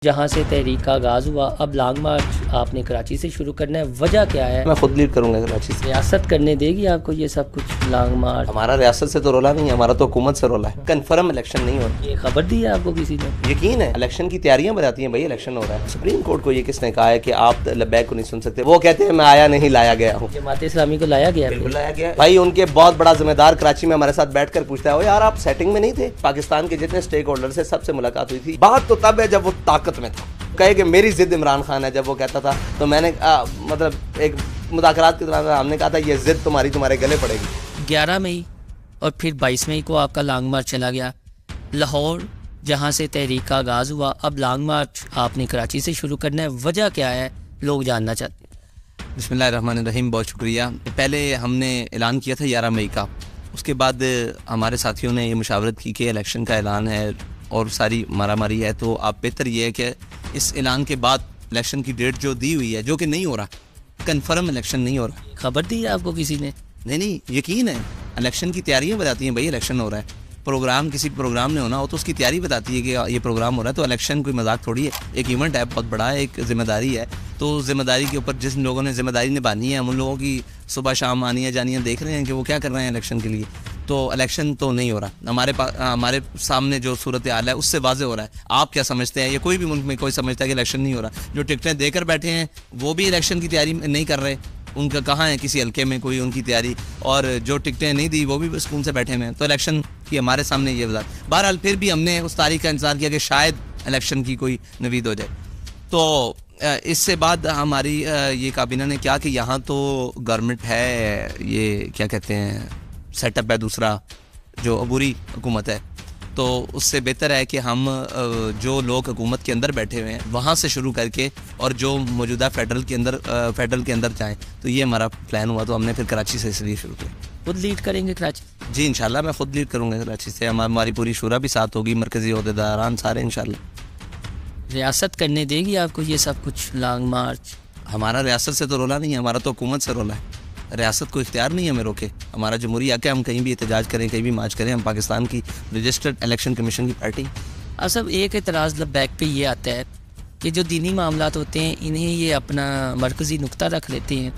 जहाँ से तहरीक का आगाज़ हुआ, अब लॉन्ग मार्च आपने कराची से शुरू करना है, वजह क्या है? मैं खुद लीड करूंगा कराची से। रियासत करने देगी आपको ये सब कुछ लॉन्ग मार्च? हमारा रियासत से तो रोला नहीं है, हमारा तो हुकूमत से रोला है। कन्फर्म इलेक्शन नहीं हो रहा। ये खबर दी है आपको किसी ने? यकीन है, इलेक्शन की तैयारियां बताती हैं भाई इलेक्शन हो रहा है। सुप्रीम कोर्ट को ये किसने कहा है कि आप लब्बैक को नहीं सुन सकते? वो कहते हैं मैं आया नहीं लाया गया हूँ। जमात इस्लामी को लाया गया? बिल्कुल लाया गया भाई। उनके बहुत बड़ा जिम्मेदार कराची में हमारे साथ बैठ कर पूछता है यार आप सेटिंग में नहीं थे? पाकिस्तान के जितने स्टेक होल्डर से सबसे मुलाकात हुई थी। बात तो तब है जब वो ताकत में था। कहे कि मेरी जिद इमरान खान है, जब वो कहता था तो मैंने मतलब एक मुदाकरात के दौरान हमने कहा था ये जिद तुम्हारे गले पड़ेगी। 11 मई और फिर 22 मई को आपका लॉन्ग मार्च चला गया लाहौर, जहाँ से तहरीक का आगाज़ हुआ। अब लॉन्ग मार्च आपने कराची से शुरू करना है, वजह क्या है लोग जानना चाहते हैं। बिस्मिल्लाहिर्रहमानिर्रहीम, बहुत शुक्रिया। पहले हमने ऐलान किया था 11 मई का, उसके बाद हमारे साथियों ने ये मुशावरत की कि इलेक्शन का ऐलान है और सारी मारामारी है, तो आप बेहतर ये है कि इस ऐलान के बाद इलेक्शन की डेट जो दी हुई है, जो कि नहीं हो रहा, कन्फर्म इलेक्शन नहीं हो रहा। खबर दी है आपको किसी ने? नहीं, यकीन है, इलेक्शन की तैयारियां बताती हैं भाई इलेक्शन हो रहा है। प्रोग्राम किसी प्रोग्राम ने होना हो तो उसकी तैयारी बताती है कि ये प्रोग्राम हो रहा है। तो इलेक्शन कोई मजाक थोड़ी है, एक इवेंट है, बहुत बड़ा है, एक जिम्मेदारी है। तो जिम्मेदारी के ऊपर जिन लोगों ने जिम्मेदारी निभानी है, हम उन लोगों की सुबह शाम आनी है जानी है, देख रहे हैं कि वो क्या कर रहे हैं इलेक्शन के लिए। तो इलेक्शन तो नहीं हो रहा। हमारे सामने जो सूरत हाल है उससे वाज़ेह हो रहा है। आप क्या समझते हैं? ये कोई भी मुल्क में कोई समझता है कि इलेक्शन नहीं हो रहा? जो टिकटें देकर बैठे हैं वो भी इलेक्शन की तैयारी नहीं कर रहे। उनका कहाँ है किसी हल्के में कोई उनकी तैयारी, और जो टिकटें नहीं दी वो भी सुकून से बैठे हुए हैं। तो इलेक्शन की हमारे सामने ये वजह। बहरहाल फिर भी हमने उस तारीख का इंतजार किया कि शायद इलेक्शन की कोई नवीद हो जाए। तो इससे बाद हमारी ये काबीना ने क्या कि यहाँ तो गवर्नमेंट है, ये क्या कहते हैं, सेटअप है दूसरा जो अबूरी हुकूमत है, तो उससे बेहतर है कि हम जो लोग हुकूमत के अंदर बैठे हुए हैं वहाँ से शुरू करके और जो मौजूदा फेडरल के अंदर जाएँ। तो ये हमारा प्लान हुआ, तो हमने फिर कराची से इसलिए शुरू किया। खुद लीड करेंगे कराची? जी इंशाल्लाह मैं खुद लीड करूँगा कराची से। हमारी पूरी शूरा भी साथ होगी, मरकज़ी ओहदेदारान सारे इंशाल्लाह। रियासत करने देगी आपको ये सब कुछ लॉन्ग मार्च? हमारा रियासत से तो रोला नहीं है, हमारा तो हुकूमत से रोला है। रियासत को इख्तियार नहीं है हमें रोके। हमारा जमहूरी हक है, हम कहीं भी एहतजाज करें, कहीं भी मार्च करें। हम पाकिस्तान की रजिस्टर्ड इलेक्शन कमीशन की पार्टी। अब सब एक एतराज़ लब्बैक पे ये आता है कि जो दीनी मामलात होते हैं इन्हें ये अपना मरकज़ी नुक्ता रख लेते हैं।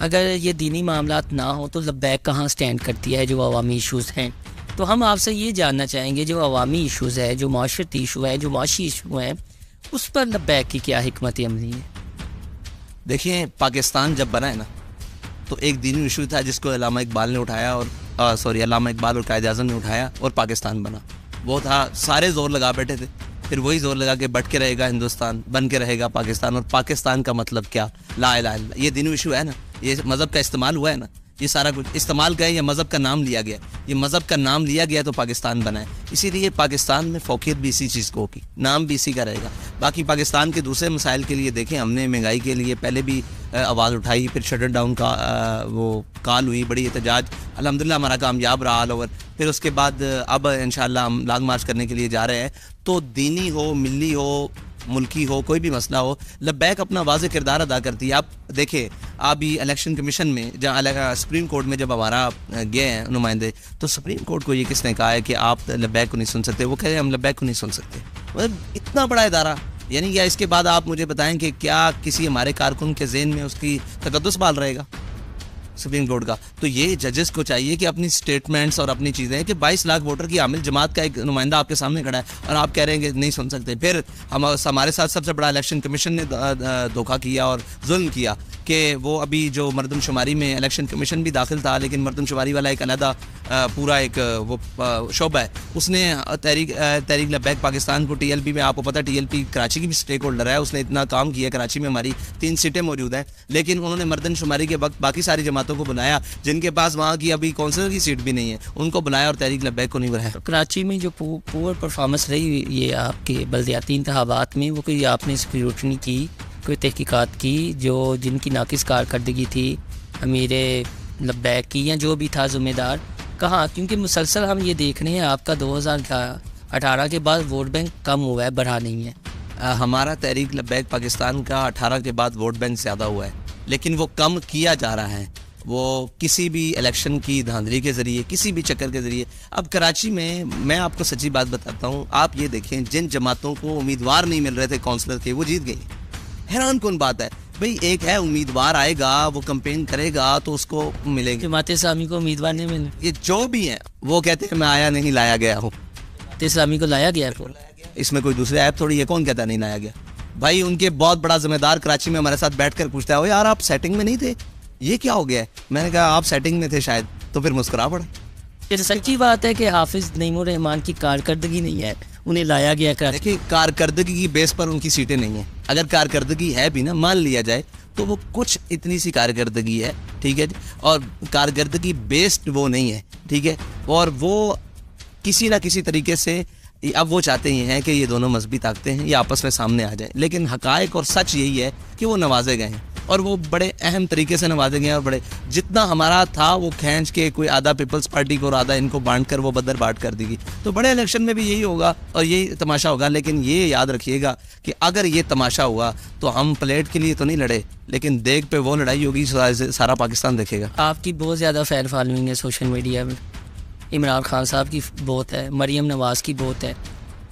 अगर ये दीनी मामलात ना हो तो लब्बैक कहाँ स्टैंड करती है जो अवामी इशूज़ हैं? तो हम आपसे ये जानना चाहेंगे जो अवामी इशूज़ है, जो माशरती इशू है, जो माशी इशू है, उस पर लब्बैक की क्या हिकमत अमली है? देखिए, पाकिस्तान जब बना है ना तो एक दीनी इशू था जिसको अल्लामा इकबाल ने उठाया और अल्लामा इकबाल और कायद आज़म ने उठाया और पाकिस्तान बना। वो था, सारे जोर लगा बैठे थे, फिर वही जोर लगा के बढ़ के रहेगा हिंदुस्तान, बन के रहेगा पाकिस्तान। और पाकिस्तान का मतलब क्या? ला इलाहा इल्लल्लाह। ये दीनी इशू है ना, ये मज़हब का इस्तेमाल हुआ है ना, ये सारा कुछ इस्तेमाल का है, ये मज़हब का नाम लिया गया, ये मज़हब का नाम लिया गया तो पाकिस्तान बना है। इसीलिए पाकिस्तान में फ़ौक़ियत भी इसी चीज़ को होगी, नाम भी इसी का रहेगा। बाकी पाकिस्तान के दूसरे मसाइल के लिए देखें, हमने महंगाई के लिए पहले भी आवाज़ उठाई, फिर शटल डाउन का वो कॉल हुई, बड़ी एहतजाज, अल्हम्दुलिल्लाह हमारा कामयाब रहा ऑल ओवर। फिर उसके बाद अब इंशाअल्लाह हम लॉन्ग मार्च करने के लिए जा रहे हैं। तो दीनी हो, मिली हो, मुल्की हो, कोई भी मसला हो, लब्बैक अपना वाज़े किरदार अदा करती है। आप देखें, अभी इलेक्शन कमीशन में जहाँ सुप्रीम कोर्ट में जब हमारा गए हैं नुमाइंदे, तो सुप्रीम कोर्ट को ये किसने कहा है कि आप लब्बैक को नहीं सुन सकते? वो कह रहे हैं हम लब्बैक को नहीं सुन सकते। मतलब इतना बड़ा इदारा, यानी क्या इसके बाद आप मुझे बताएं कि क्या किसी हमारे कारकुन के ज़हन में उसकी तकद्दुस बाल रहेगा सुप्रीम कोर्ट का? तो ये जजेस को चाहिए कि अपनी स्टेटमेंट्स और अपनी चीज़ें, कि 22 लाख वोटर की हामिल जमात का एक नुमाइंदा आपके सामने खड़ा है और आप कह रहे हैं कि नहीं सुन सकते। फिर हमारे साथ सबसे बड़ा इलेक्शन कमीशन ने धोखा किया और जुल्म किया कि वो अभी जो मरदमशुमारी में इलेक्शन कमीशन भी दाखिल था, लेकिन मरदमशुमारी वाला एक अलहदा पूरा एक वो शोबा है, उसने तहरीक लब्बैक पाकिस्तान को, TLP में, आपको पता है TLP कराची की भी स्टेक होल्डर है, उसने इतना काम किया। कराची में हमारी 3 सीटें मौजूद हैं, लेकिन उन्होंने मरदमशुमारी के वक्त बाकी सारी जमातों को बुलाया जिनके पास वहाँ की अभी काउंसिलर की सीट भी नहीं है, उनको बुलाया और तहरीक लब्बैक को नहीं बुलाया। तो कराची में जो पुअर परफॉर्मेंस रही ये आपके बल्दियाती इंतखाबात में, वो कोई आपने स्क्रूटनी की, कोई तहकीकात की, जो जिनकी नाकिस कारकर्दगी थी अमीर लब्बैक की या जो भी था ज़िम्मेदार, कहाँ? क्योंकि मुसलसल हम ये देख रहे हैं आपका 2018 के बाद वोट बैंक कम हुआ है, बढ़ा नहीं है। हमारा तहरीक लब्बैक पाकिस्तान का 18 के बाद वोट बैंक ज़्यादा हुआ है, लेकिन वो कम किया जा रहा है। वो किसी भी इलेक्शन की धांधली के ज़रिए, किसी भी चक्कर के ज़रिए। अब कराची में मैं आपको सच्ची बात बताता हूँ, आप ये देखें, जिन जमातों को उम्मीदवार नहीं मिल रहे थे काउंसलर के, वो जीत गई। हैरान कौन बात है भाई, एक है उम्मीदवार आएगा, वो कैंपेन करेगा तो उसको मिलेगी। जमात इस्लामी को उम्मीदवार नहीं मिले, ये जो भी है वो कहते हैं मैं आया नहीं लाया गया हूँ। जमात इस्लामी को लाया गया है। इसमें कोई दूसरे ऐप थोड़ी है, कौन कहता नहीं लाया गया भाई। उनके बहुत बड़ा जिम्मेदार कराची में हमारे साथ बैठ कर पूछता है, ओ यार आप सेटिंग में नहीं थे, ये क्या हो गया है? मैंने कहा आप सेटिंग में थे शायद, तो फिर मुस्कुरा पड़े। ये सच्ची बात है कि हाफिज नईमुर रहमान की कारकर्दगी नहीं है, उन्हें लाया गया कराची। देखिए, कारकर्दगी की बेस पर उनकी सीटें नहीं है। अगर कारकर्दगी है भी ना, मान लिया जाए, तो वो कुछ इतनी सी कारकर्दगी है, ठीक है जी, और कारकर्दगी बेस्ड वो नहीं है, ठीक है। और वो किसी ना किसी तरीके से अब वो चाहते ही हैं कि ये दोनों मजहबी ताकतें हैं, ये आपस में सामने आ जाए। लेकिन हकायक और सच यही है कि वो नवाजे गए हैं, और वो बड़े अहम तरीके से नवाजे गए हैं। और बड़े जितना हमारा था वो खींच के कोई आधा पीपल्स पार्टी को और आधा इनको बांट कर वो बदर बाट कर देगी। तो बड़े इलेक्शन में भी यही होगा और यही तमाशा होगा। लेकिन ये याद रखिएगा कि अगर ये तमाशा हुआ तो हम प्लेट के लिए तो नहीं लड़े, लेकिन देग पे वो लड़ाई होगी, सारा पाकिस्तान देखेगा। आपकी बहुत ज़्यादा फैन फॉलोइंग है सोशल मीडिया में, इमरान खान साहब की बहुत है, मरीम नवाज़ की बहुत है।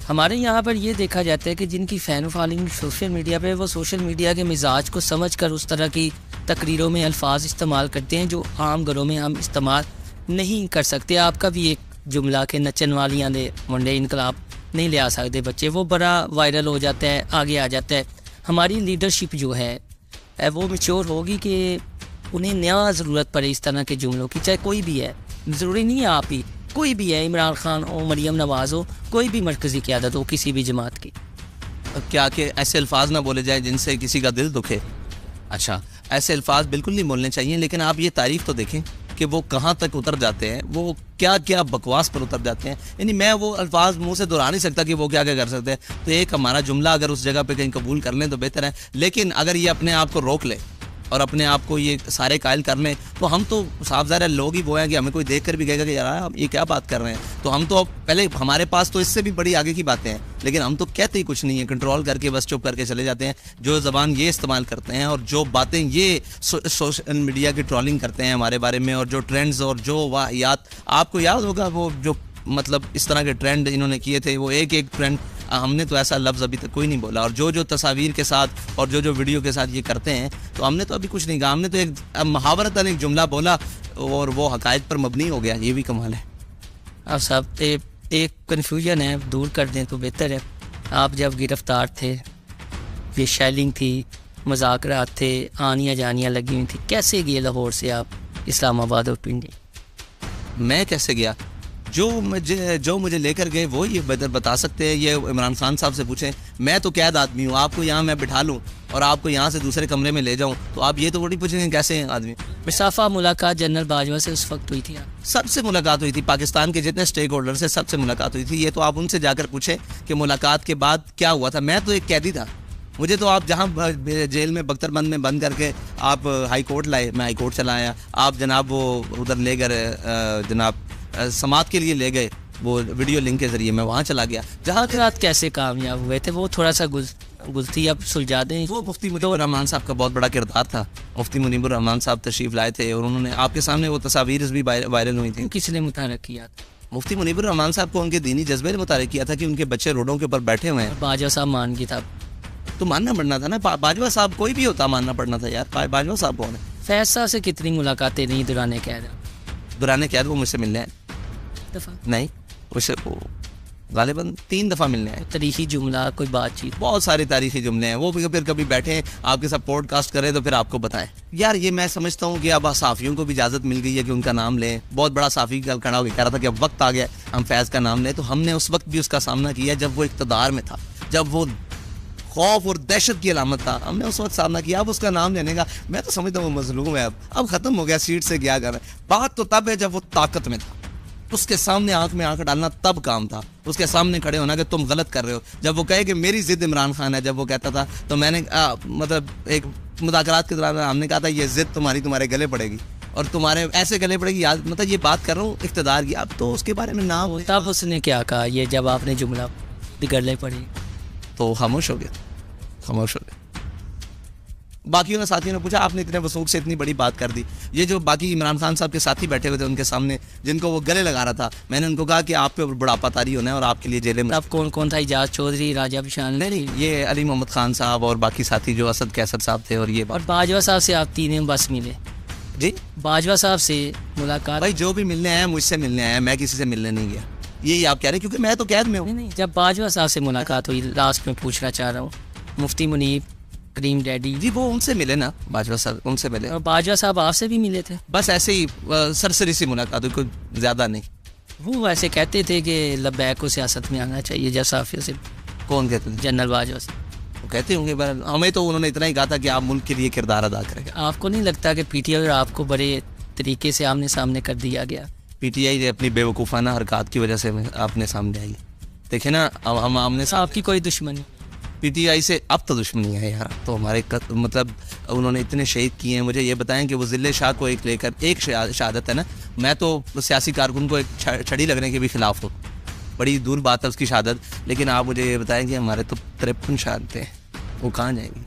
हमारे यहाँ पर ये देखा जाता है कि जिनकी फ़ैन फॉलोइंग सोशल मीडिया पे, वो सोशल मीडिया के मिजाज को समझकर उस तरह की तकरीरों में अल्फाज इस्तेमाल करते हैं जो आम घरों में हम इस्तेमाल नहीं कर सकते। आपका भी एक जुमला के नचन वालियाँ दे मुंडे इनकलाब नहीं ले आ सकते बच्चे, वो बड़ा वायरल हो जाता है, आगे आ जाता है। हमारी लीडरशिप जो है वो मैच्योर होगी कि उन्हें नया ज़रूरत पड़े इस तरह के जुमलों की, चाहे कोई भी है, ज़रूरी नहीं है आप ही, कोई भी है, इमरान खान हो, मरीम नवाज़ हो, कोई भी मरकज़ी क़यादत हो किसी भी जमात की। क्या कि ऐसे अल्फाज ना बोले जाए जिनसे किसी का दिल दुखे? अच्छा, ऐसे अल्फाज बिल्कुल नहीं बोलने चाहिए, लेकिन आप ये तारीफ तो देखें कि वो कहाँ तक उतर जाते हैं, वो क्या क्या बकवास पर उतर जाते हैं। यानी मैं वो अल्फाज मुंह से दोहरा नहीं सकता कि वो क्या क्या कर सकते हैं। तो एक हमारा जुमला अगर उस जगह पे कहीं कबूल कर लें तो बेहतर है, लेकिन अगर ये अपने आप को रोक ले और अपने आप को ये सारे कायल कर लें, तो हम तो साफ ज़ाहिर है लोग ही वो हैं कि हमें कोई देख कर भी कहेगा कि यार आप ये क्या बात कर रहे हैं। तो हम तो पहले, हमारे पास तो इससे भी बड़ी आगे की बातें हैं, लेकिन हम तो कहते ही कुछ नहीं है, कंट्रोल करके बस चुप करके चले जाते हैं। जो ज़बान ये इस्तेमाल करते हैं और जो बातें ये सोशल मीडिया की ट्रोलिंग करते हैं हमारे बारे में, और जो ट्रेंड्स और जो वाहियात, आपको याद होगा वो जो मतलब इस तरह के ट्रेंड इन्होंने किए थे, वो एक एक ट्रेंड, हमने तो ऐसा लफ्ज़ अभी तक कोई नहीं बोला। और जो जो तस्वीर के साथ और जो जो वीडियो के साथ ये करते हैं, तो हमने तो अभी कुछ नहीं कहा, हमने तो एक मुहावरतन एक जुमला बोला और वो हकायक पर मबनी हो गया। ये भी कमाल है। अब साहब एक कन्फ्यूजन है, दूर कर दें तो बेहतर है। आप जब गिरफ्तार थे, ये शेलिंग थी, मुज़ाकरात थे, आनियाँ जानियाँ लगी हुई थी, कैसे गए लाहौर से आप इस्लामाबाद और पिंडी? मैं कैसे गया? जो मुझे लेकर गए वो ये बता सकते हैं, ये इमरान खान साहब से पूछें। मैं तो कैद आदमी हूँ, आपको यहाँ मैं बिठा लूँ और आपको यहाँ से दूसरे कमरे में ले जाऊँ, तो आप ये तो बड़ी पूछेंगे कैसे हैं आदमी। मुसाफा मुलाकात जनरल बाजवा से उस वक्त हुई थी? सबसे मुलाकात हुई थी, पाकिस्तान के जितने स्टेक होल्डर से सबसे मुलाकात हुई थी। ये तो आप उनसे जाकर पूछें कि मुलाकात के बाद क्या हुआ था। मैं तो एक कैदी था, मुझे तो आप जहाँ जेल में बख्तरबंद में बंद करके आप हाई कोर्ट लाए, मैं हाई कोर्ट चला आया। आप जनाब वो उधर ले गए, जनाब समात के लिए ले गए, वो वीडियो लिंक के ज़रिए मैं वहाँ चला गया। जहाँ के रात कैसे कामयाब हुए थे, वो थोड़ा सा गुलती अब सुलझा दें। वो मुफ्ती मुनीबुर रहमान साहब का बहुत बड़ा किरदार था। मुफ्ती मुनीबुर रहमान साहब तशरीफ़ लाए थे और उन्होंने आपके सामने वो तस्वीर भी वायरल हुई थी। किसने मुतारक किया था? मुफ्ती मुनीबुर रहमान साहब को उनके दीनी जज्बे ने मुतारक किया था कि उनके बच्चे रोडों के ऊपर बैठे हुए हैं। बाजवा साहब मान गया था, तो मानना पड़ना था ना। बाजवा साहब कोई भी होता, मानना पड़ना था यार। बाजवा साहब कौन है? फैज साहब से कितनी मुलाकातें नहीं दुराने कैद? दुराने कैद वो मुझसे मिलने आए दफ़ा नहीं, उससे गालिबन 3 दफ़ा मिलने आए। तारीखी जुमला, कोई बातचीत? बहुत सारे तारीखी जुमले हैं, वो भी फिर कभी बैठे आपके साथ पॉडकास्ट करें तो फिर आपको बताएं। यार ये मैं समझता हूँ कि अब साफ़ियों को भी इजाज़त मिल गई है कि उनका नाम लें। बहुत बड़ा साफ़ी कल खड़ा होकर कह रहा था कि अब वक्त आ गया हम फैज़ का नाम लें, तो हमने उस वक्त भी उसका सामना किया जब वो इक़्तिदार में था, जब वो खौफ और दहशत की अलामत था। हमने उस वक्त सामना किया। अब उसका नाम लेने का मैं तो समझता हूँ वो मजलूम है, अब ख़त्म हो गया, सीट से गया कर। बात तो तब है जब वो ताकत में था, उसके सामने आंख में आंख डालना तब काम था, उसके सामने खड़े होना कि तुम गलत कर रहे हो। जब वो कहे कि मेरी जिद इमरान खान है, जब वो कहता था, तो मैंने मतलब एक मुज़ाकरात के दौरान हमने कहा था ये जिद तुम्हारे गले पड़ेगी और तुम्हारे ऐसे गले पड़ेगी। याद मतलब ये बात कर रहा हूँ इक़्तिदार की। अब तो उसके बारे में ना हो। तब उसने क्या कहा ये जब आपने जुमला गले पड़ी? तो खामोश हो गया, खामोश हो गया। बाकियों ने साथियों ने पूछा आपने इतने वसूख से इतनी बड़ी बात कर दी। ये जो बाकी इमरान खान साहब के साथी बैठे हुए थे उनके सामने, जिनको वो गले लगा रहा था, मैंने उनको कहा कि आप पे बुढ़ापा तारी होना है और आपके लिए जेल में। अब कौन कौन था? इजाज चौधरी, राजा बिशान? नहीं, ये अली मोहम्मद खान साहब और बाकी साथी जो असद कैसर साहब थे और ये। और बाजवा साहब से आप तीनों बस मिले? जी, बाजवा साहब से मुलाकात? भाई जो भी मिलने आया मुझसे मिलने आया, मैं किसी से मिलने नहीं गया, यही आप कह रहे हैं, क्योंकि मैं तो कैद में हूँ। नहीं, जब बाजवा साहब से मुलाकात हुई, लास्ट में पूछना चाह रहा हूँ, मुफ्ती मुनीब, करीम डैडी जी, वो उनसे मिले ना, बाजवा साहब उनसे मिले। और बाजवा साहब आपसे भी मिले थे? बस ऐसे ही सरसरी सी मुलाकात हुई, कोई ज़्यादा नहीं। वो वैसे कहते थे कि लब्बैक को सियासत में आना चाहिए, जैसा से। कौन कहते थे? जनरल बाजवा से। वो कहते होंगे, पर हमें तो उन्होंने इतना ही कहा था कि आप मुल्क के लिए किरदार अदा करेंगे। आपको नहीं लगता कि पीटीआई और आपको बड़े तरीके से आमने सामने कर दिया गया? पीटीआई अपनी बेवकूफ़ाना हरकत की वजह से आपने सामने आई। देखे ना, अब हम आमने आपकी कोई दुश्मनी पीटीआई से अब तो दुश्मनी है यार। तो हमारे मतलब उन्होंने इतने शहीद किए हैं। मुझे ये बताएं कि वो ज़िले शाह को एक लेकर एक शहादत है ना, मैं तो सियासी कारकुन को एक छड़ी लगने के भी खिलाफ हूँ, बड़ी दूर बात है उसकी शहादत। लेकिन आप मुझे ये बताएं कि हमारे तो 53 शहादतें हैं, वो कहाँ जाएंगी?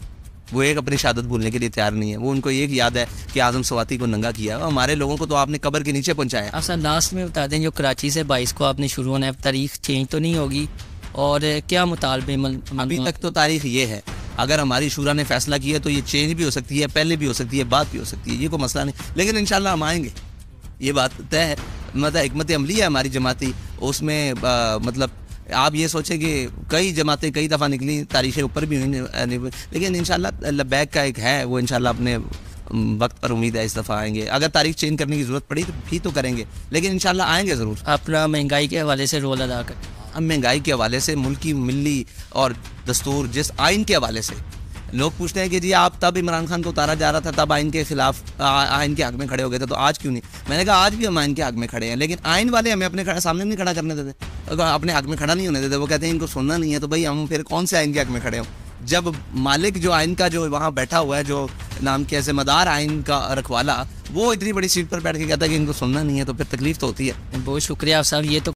वो एक अपनी शहादत भूलने के लिए तैयार नहीं है। वो उनको एक याद है कि आज़म स्वाति को नंगा किया। हमारे लोगों को तो आपने कब्र के नीचे पहुँचाया। आप सर लास्ट में बता दें, जो कराची से 22 को आपने शुरू होना है, तारीख चेंज तो नहीं होगी? और क्या मुतालबे? अभी तक तो तारीख ये है, अगर हमारी शूरा ने फैसला किया तो ये चेंज भी हो सकती है, पहले भी हो सकती है, बाद भी हो सकती है, ये कोई मसला नहीं। लेकिन इंशाल्लाह हम आएंगे, ये बात तय है। मतलब हिकमत अमली है हमारी जमाती, उसमें मतलब आप ये सोचें कि कई जमातें कई दफ़ा निकली, तारीखें ऊपर भी हुई, लेकिन इंशाल्लाह लब्बैक का एक है, वो इंशाल्लाह अपने वक्त पर उम्मीद है इस दफ़ा आएंगे। अगर तारीख चेंज करने की ज़रूरत पड़ी तो भी तो करेंगे, लेकिन इंशाल्लाह आएंगे ज़रूर। अपना महंगाई के हवाले से रोल अदा कर। अब महंगाई के हवाले से, मुल्की मिली और दस्तूर जिस आइन के हवाले से लोग पूछते हैं कि जी आप तब इमरान खान को उतारा जा रहा था, तब आइन के खिलाफ आइन के हक में खड़े हो गए थे, तो आज क्यों नहीं? मैंने कहा आज भी हम आइन के हक में खड़े हैं, लेकिन आइन वाले हमें अपने सामने नहीं खड़ा करने देते, अगर अपने हक में खड़ा नहीं होने देते। वो कहते हैं इनको सुनना नहीं है, तो भाई हम फिर कौन से आइन के हक में खड़े हों? जब मालिक जो आइन का जो वहाँ बैठा हुआ है, जो नाम के ज़िम्मेदार आइन का रखवाला, वो इतनी बड़ी सीट पर बैठ के कहता है कि इनको सुनना नहीं है, तो फिर तकलीफ तो होती है। बहुत शुक्रिया आप साहब। ये तो